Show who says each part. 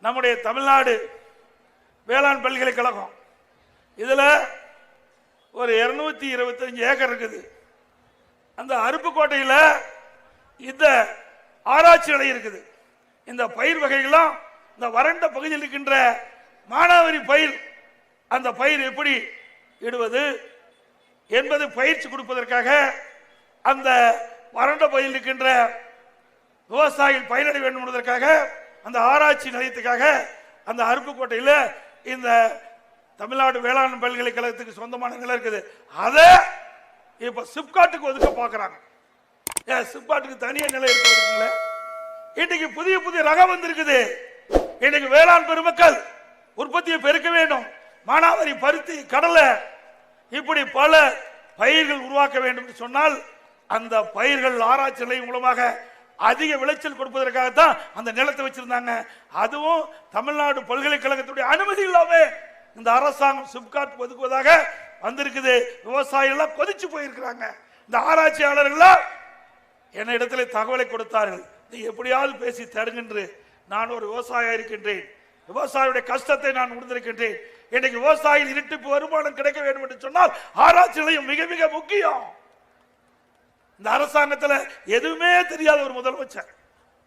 Speaker 1: நம்முடைய தமிழ்நாடு வேளாண் பல்கலைக்கழகம் இதுல ஒரு 225 ஏக்கர் இருக்குது. அந்த அருப்புக்கோட்டையில் இந்த ஆராய்ச்சி நிலையம் இருக்குது. இந்த பயிர் வகைகள்லாம் இந்த வறண்ட பகுதியில் இருக்கின்ற மானாவாரி பயிர், அந்த பயிர் எப்படி இடுவது என்பது பயிற்சி கொடுப்பதற்காக அந்த வறண்ட பகுதியில் இருக்கின்ற விவசாயிகள் பயனடை வேண்டும் என்பதற்காக அந்த ஆராய்ச்சி நிலையத்துக்காக அந்த அருப்புக்கோட்டையில் இந்த தமிழ்நாடு வேளாண் பல்கலைக்கழகத்துக்கு சொந்தமான நிலம் இருக்குது. அதை இப்ப சிப்காட்டுக்கு ஒதுக்க பாக்குறாங்க. சிப்காட்டுக்கு தனியா நிலம் இருக்குங்களே. இன்னைக்கு புதிய புதிய ரகம் வந்திருக்குது. இன்னைக்கு வேளாண் பெருமக்கள் உற்பத்தியை பெருக்க வேண்டும். மானாவாரி, பருத்தி, கடலை, இப்படி பல பயிர்கள் உருவாக்க வேண்டும் என்று சொன்னால் அந்த பயிர்கள் ஆராய்ச்சி நிலையம் மூலமாக அதிக விளைச்சல் கொடுப்பதற்காகத்தான் அந்த நிலத்தை வச்சிருந்தாங்க. அதுவும் தமிழ்நாடு பல்கலைக்கழகத்துடைய அனுமதி இல்லாம இந்த அரசாங்கம் சிப்காட் ஒதுக்குவதாக வந்திருக்குது. விவசாயிகள் கொதிச்சு போயிருக்கிறாங்க. இந்த ஆராய்ச்சியாளர்கள் என்ன இடத்துல தகவலை கொடுத்தார்கள், நீ எப்படியாவது பேசி தருகின்ற. நான் ஒரு விவசாயியா இருக்கின்றேன், விவசாயியுடைய கஷ்டத்தை நான் உணர்ந்திருக்கின்றேன். இன்னைக்கு விவசாயிகள் இரட்டிப்பு வருமானம் கிடைக்க வேண்டும் என்று சொன்னால் ஆராய்ச்சி நிலையம் மிக மிக முக்கியம். இந்த அரசாங்கத்தில் எதுவுமே தெரியாத ஒரு முதலமைச்சர்